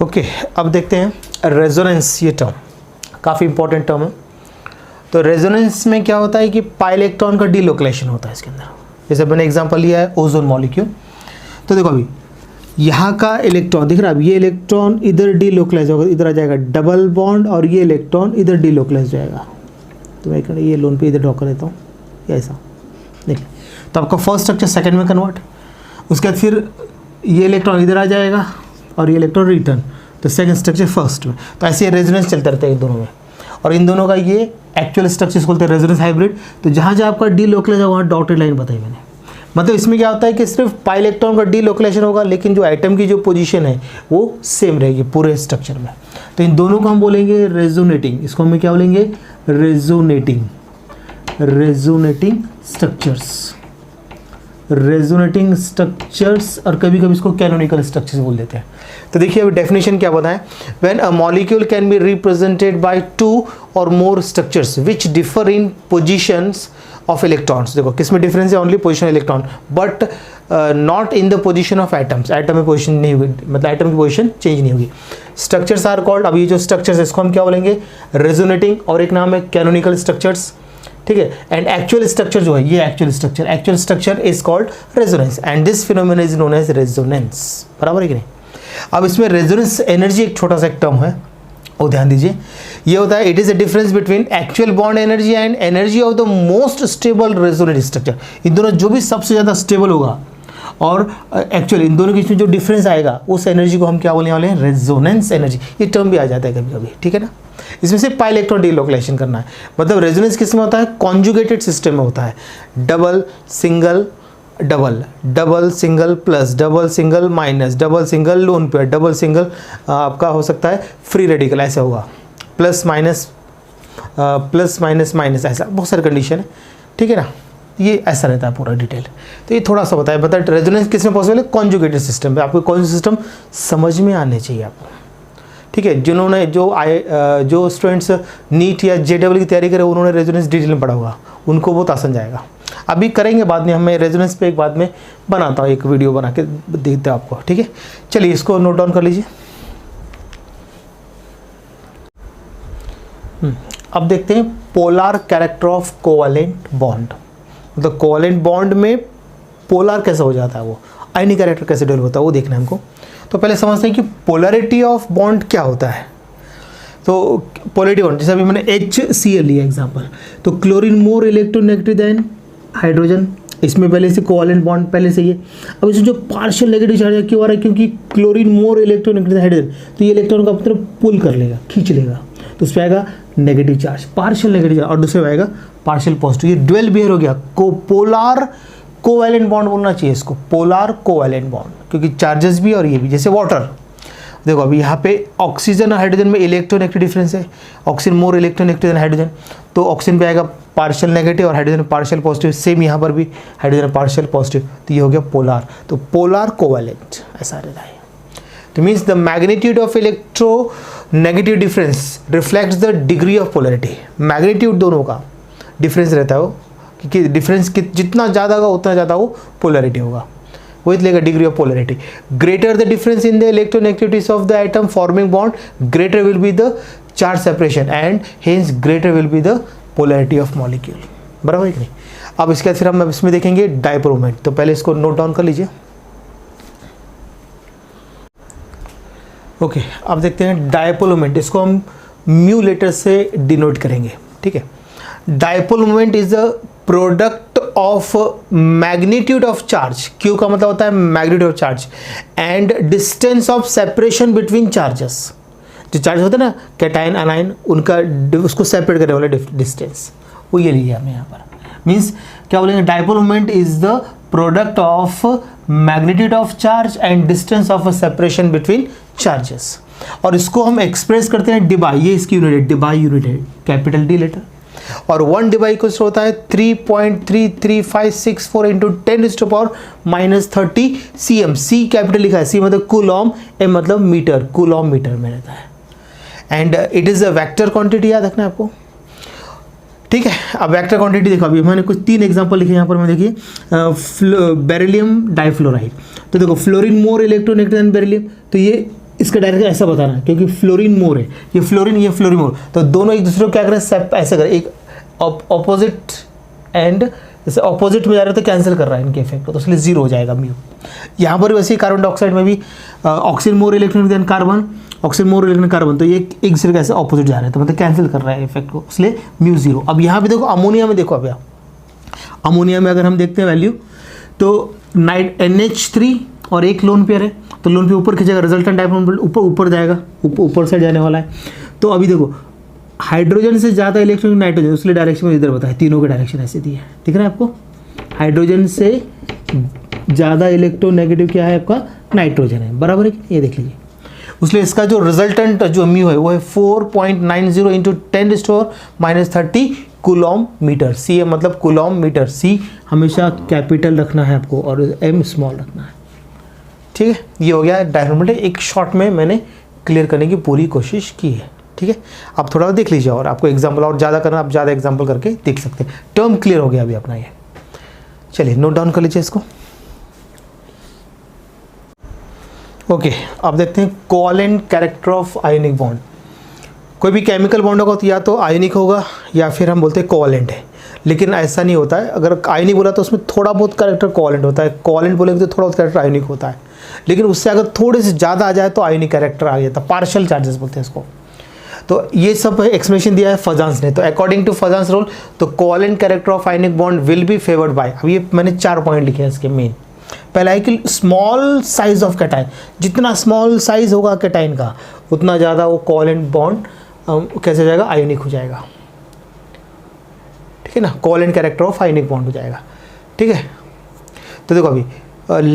Okay, अब देखते हैं रेजोनेंस। ये टर्म काफ़ी इंपॉर्टेंट टर्म है। तो रेजोनेंस में क्या होता है कि पाई इलेक्ट्रॉन का डीलोकेलेशन होता है इसके अंदर। जैसे मैंने एग्जांपल लिया है ओजोन मॉलिक्यूल। तो देखो अभी यहाँ का इलेक्ट्रॉन दिख रहा है, अब ये इलेक्ट्रॉन इधर डीलोकलाइज होगा, इधर आ जाएगा डबल बॉन्ड, और ये इलेक्ट्रॉन इधर डीलोकलाइज हो जाएगा। तो मैं ये लोन पे इधर ड्रॉ कर देता हूँ, ऐसा देखिए। तो आपका फर्स्ट स्ट्रक्चर सेकंड में कन्वर्ट, उसके बाद फिर ये इलेक्ट्रॉन इधर आ जाएगा और ये इलेक्ट्रॉन रिटर्न, तो सेकंड स्ट्रक्चर फर्स्ट में। तो ऐसे रेजोनेंस चलते रहते हैं इन दोनों में, और इन दोनों का ये एक्चुअल स्ट्रक्चर बोलते हैं रेजोनेंस हाइब्रिड। तो जहाँ जहाँ आपका डीलोकलाइज होगा वहाँ डॉटेड लाइन बताई मैंने। मतलब इसमें क्या होता है कि सिर्फ पाई इलेक्ट्रॉन का डीलोकलाइजेशन होगा, लेकिन जो एटम की जो पोजीशन है वो सेम रहेगी पूरे स्ट्रक्चर में। तो इन दोनों को हम बोलेंगे रेजोनेटिंग। इसको हम क्या बोलेंगे? रेजोनेटिंग स्ट्रक्चर्स, रेजोनेटिंग स्ट्रक्चर्स, और कभी कभी इसको कैनोनिकल स्ट्रक्चर्स बोल देते हैं। तो देखिए अभी डेफिनेशन क्या बताएं। When a molecule can be represented by two or more structures which differ in positions of electrons. देखो किस में डिफरेंस है? Only position electron, but not in the position of atoms. Atom में पोजीशन नहीं होगी, मतलब एटम की position change नहीं होगी। स्ट्रक्चर्स आर कॉल्ड, अब ये जो स्ट्रक्चर्स है इसको हम क्या बोलेंगे? रेजोनेटिंग, और एक नाम है कैनोनिकल स्ट्रक्चर्स, ठीक है। एंड एक्चुअल स्ट्रक्चर जो है, ये actual structure is called resonance, and this phenomena is known as resonance. बराबर है कि नहीं? अब इसमें रेजोनेंस एनर्जी एक छोटा सा एक टर्म है, वो ध्यान दीजिए। ये होता है it is a difference between actual bond energy and energy of the most stable resonant structure. इन दोनों जो भी सबसे ज़्यादा स्टेबल होगा और एक्चुअली इन दोनों के बीच में जो डिफरेंस आएगा उस एनर्जी को हम क्या बोलने वाले हैं? Resonance energy. ये टर्म भी आ जाता है कभी कभी, ठीक है ना। इसमें से पाई इलेक्ट्रॉन डीलोकलाइजेशन करना है। मतलब रेजोनेंस किस में होता है? कॉन्जुगेटेड सिस्टम में होता है। Double single double, double single plus, double single minus, double single lone pair, double single आपका हो सकता है फ्री रेडिकल, ऐसा होगा। प्लस माइनस माइनस, ऐसा बहुत सारे कंडीशन है, ठीक है ना। ये ऐसा रहता है पूरा डिटेल। तो ये थोड़ा सा बताया। बट रेजोनेंस किस में पॉसिबल है? कॉन्जुगेटेड सिस्टम में। आपको कॉन्जुगेटेड सिस्टम समझ में आने चाहिए आपको, ठीक है। जिन्होंने जो स्टूडेंट्स नीट या JEE की तैयारी करे उन्होंने रेजोनेंस डिटेल में पढ़ा होगा, उनको बहुत आसान जाएगा। अभी करेंगे बाद में, हमें रेजोनेंस पे एक बाद में बनाता हूँ, एक वीडियो बना के देखते हैं आपको, ठीक है। चलिए इसको नोट डाउन कर लीजिए। अब देखते हैं polar character of covalent bond. मतलब कोवैलेंट बॉन्ड में पोलर कैसे हो जाता है, वो आयनिक कैरेक्टर कैसे डेवलप होता है वो देखना है हमको। तो पहले समझते हैं कि पोलैरिटी ऑफ बॉन्ड क्या होता है। तो पोलैरिटी बॉन्ड, जैसे अभी मैंने HCl लिया एग्जांपल, तो chlorine more electronegative than hydrogen. इसमें पहले से कोवैलेंट बॉन्ड पहले से ये। अब इसमें जो पार्शियल नेगेटिव चार्ज क्यों आ रहा है? क्योंकि क्लोरीन मोर इलेक्ट्रोनेगेटिव हाइड्रोजन, तो ये इलेक्ट्रॉन का मतलब पुल कर लेगा, खींच लेगा, तो उस पर आएगा negative charge, partial negative charge, और दूसरे में आएगा पार्शियल पॉजिटिव। ये ड्वेल बिहेव हो गया। पोलर कोवैलेंट बॉन्ड बोलना चाहिए इसको, पोलर कोवैलेंट बॉन्ड, क्योंकि चार्जेस भी और ये भी। जैसे वाटर, देखो अभी यहाँ पे ऑक्सीजन और हाइड्रोजन में इलेक्ट्रोनेगेटिव डिफरेंस है। Oxygen more electronegative than hydrogen, तो ऑक्सीजन पे आएगा पार्शियल नेगेटिव और हाइड्रोजन पार्शियल पॉजिटिव। सेम यहाँ पर भी हाइड्रोजन पार्शियल पॉजिटिव, तो ये हो गया पोलर। तो पोलर कोवैलेंट ऐसा रहता है। तो means the magnitude of electronegative difference reflects the degree of polarity. Magnitude दोनों का डिफरेंस रहता है वो, क्योंकि डिफरेंस जितना ज़्यादा होगा उतना ज़्यादा वो पोलैरिटी होगा, वो इसलिए degree of polarity. Greater the difference in the electronegativities of the atom forming bond, greater will be the charge separation and hence greater will be the polarity of molecule. बराबर है कि नहीं? अब इसके बाद फिर हम इसमें देखेंगे डायपोल मोमेंट। तो पहले इसको नोट डाउन कर लीजिए। ओके, अब देखते हैं डायपोल मोमेंट। इसको हम म्यू लेटर से डिनोट करेंगे, ठीक है। Dipole moment is a product of magnitude of charge. Q का मतलब होता है magnitude of charge and distance of separation between charges. जो चार्ज होता है ना कैटायन अनायन, उनका उसको सेपरेट करने वाला डिस्टेंस, वो ये लिया हमने यहाँ पर। मीन्स क्या बोलेंगे? Dipole moment is the product of magnitude of charge and distance of separation between charges. और इसको हम एक्सप्रेस करते हैं डिबाई, ये इसकी यूनिट है, डिबाई यूनिट है, कैपिटल डी लेटर। और 1 डिबाई को होता है 3.33564 इंटू 10⁻⁻30 cm। सी कैपिटल लिखा है, सी मतलब कूलॉम, एम मतलब मीटर, कूलॉम मीटर में रहता है। And it is a vector quantity, याद रखना है आपको, ठीक है। अब वेक्टर क्वांटिटी देखो, अभी मैंने कुछ 3 एग्जांपल लिखे यहाँ पर में, देखिए बेरिलियम डाइफ्लोराइड। तो देखो fluorine more electronegative than beryllium, तो ये इसका डायरेक्शन ऐसा बताना है, क्योंकि फ्लोरीन मोर है, ये फ्लोरीन मोर, तो दोनों एक दूसरे को क्या करें, ऐसे करें, एक ऑपोजिट एंड, जैसे ऑपोजिट में जा रहे हो तो कैंसिल कर रहा है इनके इफेक्ट को, तो इसलिए 0 हो जाएगा म्यू। यहाँ पर वैसे ही कार्बन डाइऑक्साइड में भी oxygen more electron than carbon, oxygen more electron carbon, तो ये एक दूसरे के ऐसे ऑपोजिट जा रहे हैं, तो मतलब कैंसिल कर रहा है इफेक्ट को, इसलिए म्यू 0। अब यहाँ पे देखो अमोनिया में, देखो अब यहाँ अमोनिया में अगर हम देखते हैं वैल्यू, तो NH3 और एक लोन पेयर है, तो लोन पेयर ऊपर खींचेगा, रिजल्टेंट डायमंड ऊपर जाएगा, ऊपर साइड जाने वाला है। तो अभी देखो हाइड्रोजन से ज़्यादा इलेक्ट्रॉन नाइट्रोजन, उसलिए डायरेक्शन में इधर बताया, तीनों के डायरेक्शन ऐसे दिए है, दिख रहा है आपको, हाइड्रोजन से ज़्यादा इलेक्ट्रोनेगेटिव क्या है आपका, नाइट्रोजन है, बराबर है, ये देख लीजिए। इसलिए इसका जो रिजल्टेंट जो म्यू है वो है 4.90 इंटू 10⁻⁻30 कूलॉम मीटर। सी है मतलब कूलॉम मीटर, सी हमेशा कैपिटल रखना है आपको और एम स्मॉल रखना है, ठीक है। ये हो गया डायनोमीटर, एक शॉर्ट में मैंने क्लियर करने की पूरी कोशिश की है, ठीक है। आप थोड़ा देख लीजिए, और आपको एग्जाम्पल और ज़्यादा करना, आप ज़्यादा एग्जाम्पल करके देख सकते हैं। टर्म क्लियर हो गया अभी अपना ये, चलिए नोट डाउन कर लीजिए इसको। ओके, अब देखते हैं covalent character of ionic bond. कोई भी केमिकल बॉन्ड होगा तो या तो आयोनिक होगा या फिर हम बोलते हैं कोवेलेंट है, लेकिन ऐसा नहीं होता है। अगर आयोनिक बोला तो उसमें थोड़ा बहुत कैरेक्टर कोवेलेंट होता है, कोवेलेंट बोलेंगे तो थोड़ा बहुत कैरेक्टर आयोनिक होता है, लेकिन उससे अगर थोड़े से ज़्यादा आ जाए तो आयोनिक कैरेक्टर आ जाता है, पार्शियल चार्जेस बोलते हैं इसको। तो ये सब एक्सप्लेनेशन दिया है फजांस ने। तो अकॉर्डिंग टू फजांस रूल, तो covalent character of ionic bond will be favoured by, अब ये मैंने 4 पॉइंट लिखे हैं इसके मेन। पहला है कि स्मॉल साइज ऑफ कैटाइन, जितना स्मॉल साइज होगा कैटाइन का उतना ज़्यादा वो कोवेलेंट बॉन्ड कैसे हो जाएगा, आयोनिक हो जाएगा, ठीक है ना, covalent character of ionic bond हो जाएगा, ठीक है। तो देखो अभी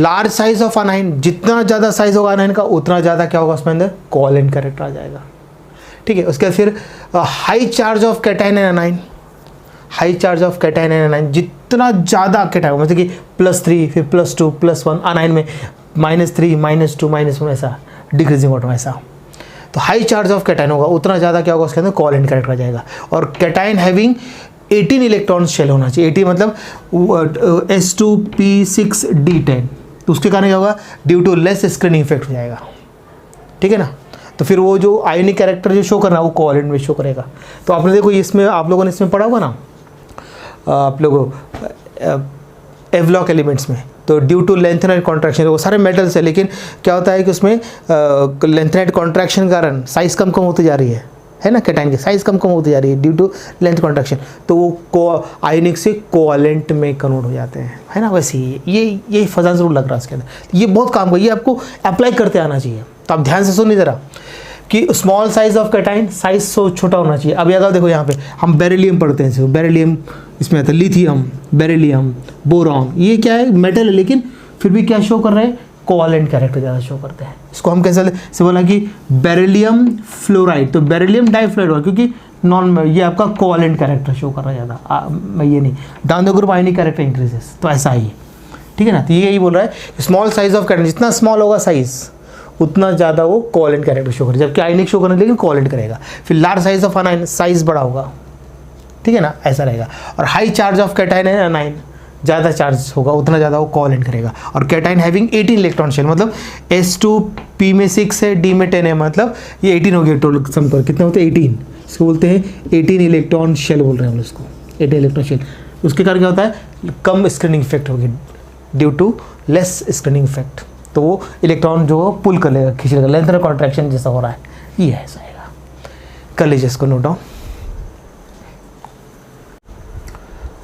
लार्ज साइज ऑफ अनाइन, जितना ज़्यादा साइज होगा अनाइन का उतना ज़्यादा क्या होगा उसमें अंदर कोवेलेंट कैरेक्टर आ जाएगा, ठीक है। उसके बाद फिर high charge of cation and anion, high charge of cation and anion, जितना ज़्यादा कैटाइन मतलब कि +3 फिर +2 +1, अनाइन में -3 -2 -1 ऐसा डिक्रीजिंग ऑर्डर ऐसा। तो हाई चार्ज ऑफ कैटाइन होगा उतना ज़्यादा क्या होगा उसके अंदर कोवेलेंट कैरेक्टर आ जाएगा। और कैटाइन हैविंग 18 इलेक्ट्रॉन शेल होना चाहिए, 18 मतलब S2p6d10, तो उसके कारण क्या होगा, due to less screening effect हो जाएगा, ठीक है ना। तो फिर वो जो आयोनिक कैरेक्टर जो शो करना है वो कोवेलेंट में शो करेगा। तो आपने देखो इसमें आप लोगों ने इसमें पढ़ा होगा ना, आप लोगों एवलॉक एलिमेंट्स में, तो ड्यू टू लेंथेनाइट कॉन्ट्रैक्शन, वो सारे मेटल्स है, लेकिन क्या होता है कि उसमें लेंथेनाइट कॉन्ट्रैक्शन कारण साइज कम होती जा रही है ना, कैटाइन की साइज कम होती जा रही है ड्यू टू लेंथ कॉन्ट्रैक्शन, तो वो आयोनिक से कोवेलेंट में कन्वर्ट हो जाते हैं, है ना। वैसे ही ये फजांस रूल लग रहा है इसके अंदर, ये बहुत काम का, ये आपको अप्लाई करते आना चाहिए। तो आप ध्यान से सुनिए ज़रा कि small size of cation, size so छोटा होना चाहिए। अब अगर देखो यहाँ पे हम बेरिलियम पढ़ते हैं, बेरिलियम इसमें आता है, लिथियम, बेरिलियम, बोरॉन, ये क्या है मेटल है, लेकिन फिर भी क्या शो कर रहे हैं, कोवेलेंट कैरेक्टर ज़्यादा शो करते हैं। इसको हम कैसे से बोला कि बेरिलियम फ्लोराइड, तो बेरिलियम डाइफ्लोराइड, क्योंकि नॉन ये आपका कोवेलेंट कैरेक्टर शो कर रहा है ज़्यादा, ये नहीं down the group ionic character increases, तो ऐसा ही, ठीक है ना। तो ये यही बोल रहा है स्मॉल साइज ऑफ कैटाइन, जितना स्मॉल होगा साइज उतना ज़्यादा वो कोवेलेंट कैरेक्टर शो करेगा, जबकि आयोनिक शो करने लेकिन कोवेलेंट करेगा। फिर large size of anion, size बड़ा होगा, ठीक है ना, ऐसा रहेगा। और हाई चार्ज ऑफ कैटाइन है अनाइन, ज़्यादा चार्ज होगा उतना ज़्यादा वो कोवेलेंट करेगा। और कैटाइन हैविंग 18 इलेक्ट्रॉन शेल, मतलब S2p में 6 है, D में 10 है, मतलब ये 18 हो गया टोटल सम कर, कितने होते हैं 18, इसको बोलते हैं 18 इलेक्ट्रॉन शेल बोल रहे हैं हम उसको, 18 इलेक्ट्रॉन शेल। उसके कारण क्या होता है, कम स्क्रीनिंग इफेक्ट होगी due to less screening effect, तो वो इलेक्ट्रॉन जो पुल कर लेगा, खींच लेगा, लेंथ कॉन्ट्रैक्शन जैसा हो रहा है, ये ऐसा आएगा। कर लीजिए इसको नोट डाउन।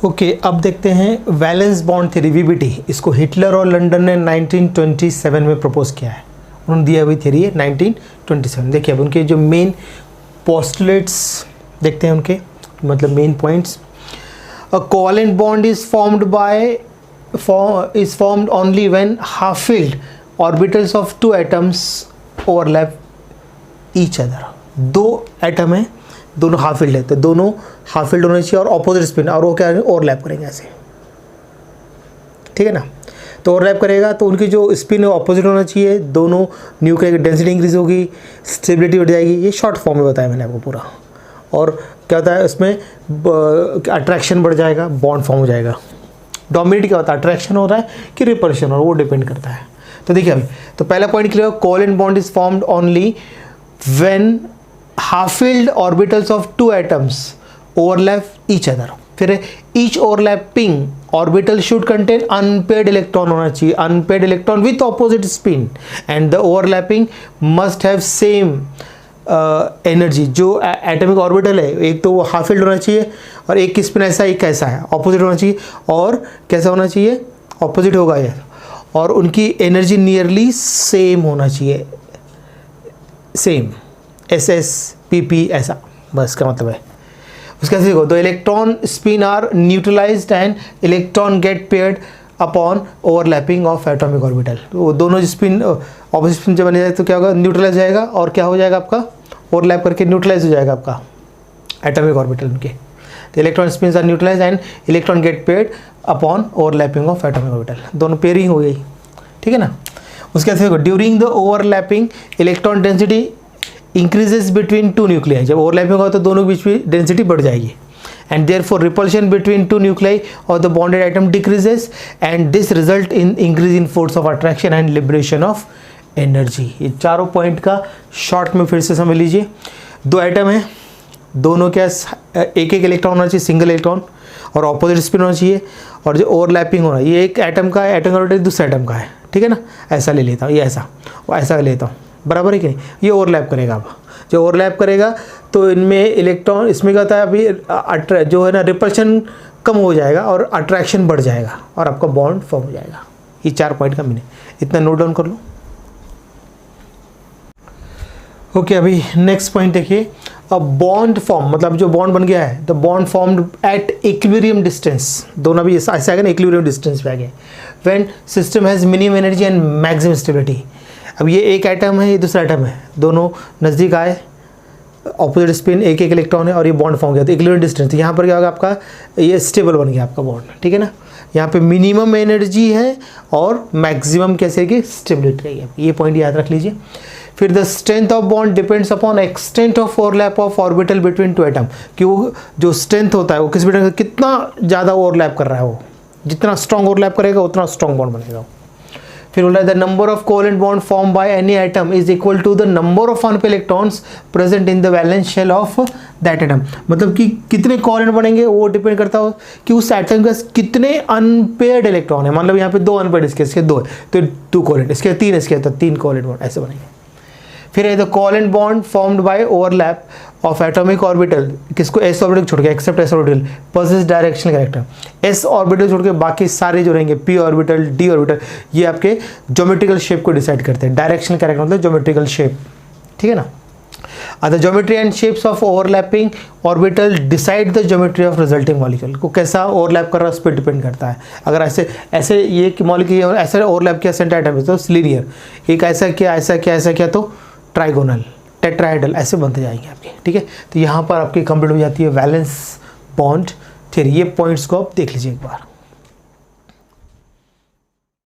ओके, अब देखते हैं वैलेंस बॉन्ड थ्योरी, VBT। इसको हिटलर और लंडन ने 1927 में प्रपोज किया है, उन्होंने दिया हुई थ्योरी है 1927। देखिए अब उनके जो मेन पोस्टुलेट्स देखते हैं, उनके मतलब main points. A covalent bond is formed only when half-filled orbitals of two atoms overlap each other। दो एटम है, दोनों हाफ फील्ड है, तो दोनों हाफ फील्ड होने चाहिए और ऑपोजिट स्पिन, और वो क्या ओवरलैप करेंगे ऐसे, ठीक है ना। तो ओवरलैप करेगा तो उनकी जो स्पिन है ऑपोजिट होना चाहिए, दोनों न्यूक्लियर की डेंसिटी इंक्रीज होगी, स्टेबिलिटी बढ़ जाएगी। ये शॉर्ट फॉर्म में बताया मैंने आपको पूरा। और क्या होता है उसमें, अट्रैक्शन बढ़ जाएगा, बॉन्ड फॉर्म हो जाएगा। डोमिनेट क्या होता है, अट्रैक्शन हो रहा है कि रिपल्शन, और वो डिपेंड करता है। तो देखिए अभी, तो पहला point clear, covalent bond is formed only when half filled orbitals of two atoms overlap each other. फिर each overlapping orbital should contain unpaired electron होना चाहिए, unpaired electron with opposite spin, and the overlapping must have same energy. जो atomic orbital है एक तो वो half filled होना चाहिए और एक की स्पिन ऐसा एक कैसा है ऑपोजिट होना चाहिए, और कैसा होना चाहिए ऑपोजिट होगा ये, और उनकी एनर्जी नियरली सेम होना चाहिए, सेम SSPP ऐसा, बस का मतलब है। उसका देखो, the electron spin are neutralized and electron get paired upon overlapping of atomic orbital. तो दोनों स्पिन ऑपोजिट स्पिन जब बने जाए तो क्या होगा, न्यूट्रलाइज जाएगा, और क्या हो जाएगा आपका ओवरलैप करके न्यूट्रलाइज हो जाएगा आपका एटॉमिक ऑर्बिटल उनके। तो electron spins are neutralize and electron get paired upon overlapping of atomic orbital, दोनों पेयरिंग हो गई, ठीक है ना। उसके बाद देखो, during the overlapping electron density increases between two nuclei. जब ओवरलैपिंग होगा तो दोनों के बीच में डेंसिटी बढ़ जाएगी, and therefore repulsion between two nuclei और the bonded atom decreases, and this result in increase in force of attraction and liberation of energy. ये चारों पॉइंट का शॉर्ट में फिर से समझ लीजिए। दो एटम है, दोनों के एक एक इलेक्ट्रॉन होना चाहिए, सिंगल इलेक्ट्रॉन, और ऑपोजिट स्पिन होना चाहिए, और जो ओवरलैपिंग हो रहा है ये एक एटम का है, एटम ऑर्बिटल दूसरे एटम का है, ठीक है ना। ऐसा ले लेता हूँ, ये ऐसा, वो ऐसा लेता हूँ, बराबर है कि नहीं। ये ओवरलैप करेगा, अब जो ओवरलैप करेगा तो इनमें इलेक्ट्रॉन, इसमें क्या होता है अभी जो है ना रिपल्शन कम हो जाएगा और अट्रैक्शन बढ़ जाएगा और आपका बॉन्ड फॉर्म हो जाएगा। ये 4 पॉइंट का मीनिंग, इतना नोट डाउन कर लो। ओके, अभी नेक्स्ट पॉइंट देखिए, अ बॉन्ड फॉर्म, मतलब जो बॉन्ड बन गया है, the bond formed at equilibrium distance, दोनों भी ऐसे आ गया ना, इक्विलिब्रियम डिस्टेंस पे आ गए, when system has minimum energy and maximum stability. अब ये एक एटम है, ये दूसरा एटम है, दोनों नज़दीक आए, ऑपोजिट स्पिन, एक एक इलेक्ट्रॉन है, और ये बॉन्ड फॉर्म किया, तो इक्विलिब्रियम डिस्टेंस। यहाँ पर क्या होगा आपका, ये स्टेबल बन गया आपका बॉन्ड, ठीक है ना। यहाँ पे मिनिमम एनर्जी है और मैक्सिमम कैसे की स्टेबिलिटी है, ये पॉइंट याद रख लीजिए। फिर the strength of bond depends upon extent of overlap of orbital between two atom, कि वो जो स्ट्रेंथ होता है वो किस बिटवीन कितना ज़्यादा ओवरलैप कर रहा है, वो जितना स्ट्रॉन्ग ओवरलैप करेगा उतना स्ट्रॉन्ग बॉन्ड बनेगा। फिर बोला the number of covalent bond form by any atom is equal to the number of unpaired electrons present in the valence shell of that atom. मतलब कि कितने कोवेलेंट बनेंगे वो डिपेंड करता हो कि उस एटम के कितने अनपेयर्ड इलेक्ट्रॉन है। मतलब यहाँ पे 2 अनपेयर्ड, इसके 2 है तो 2 कोवेलेंट, इसके 3, इसके तो 3 कोवेलेंट बॉन्ड ऐसे बनेंगे। फिर है the covalent bond formed by overlap of atomic orbital, किसको s ऑर्बिटल छोड़ के, except s orbital positive directional character. s orbital छोड़ के बाकी सारे जो रहेंगे p ऑर्बिटल, d ऑर्बिटल, ये आपके ज्योमेट्रिकल शेप को डिसाइड करते हैं। डायरेक्शनल कैरेक्टर मतलब ज्योमेट्रिकल शेप, ठीक है ना। The geometry and shapes of overlapping orbital decide the geometry of resulting molecule. को कैसा ओवरलैप कर रहा है उस पर डिपेंड करता है। अगर ऐसे ये मॉलिक्यूल ऐसे ओवरलैप किया सेंटर एटम तो लीनियर, एक ऐसा किया, ऐसा किया, ऐसा किया तो ट्राइगोनल, टेट्राहेड्रल, ऐसे बनते जाएंगे आपके, ठीक है। तो यहाँ पर आपकी कंप्लीट हो जाती है वैलेंस बॉन्ड थ्योरी। ये पॉइंट्स को आप देख लीजिए एक बार।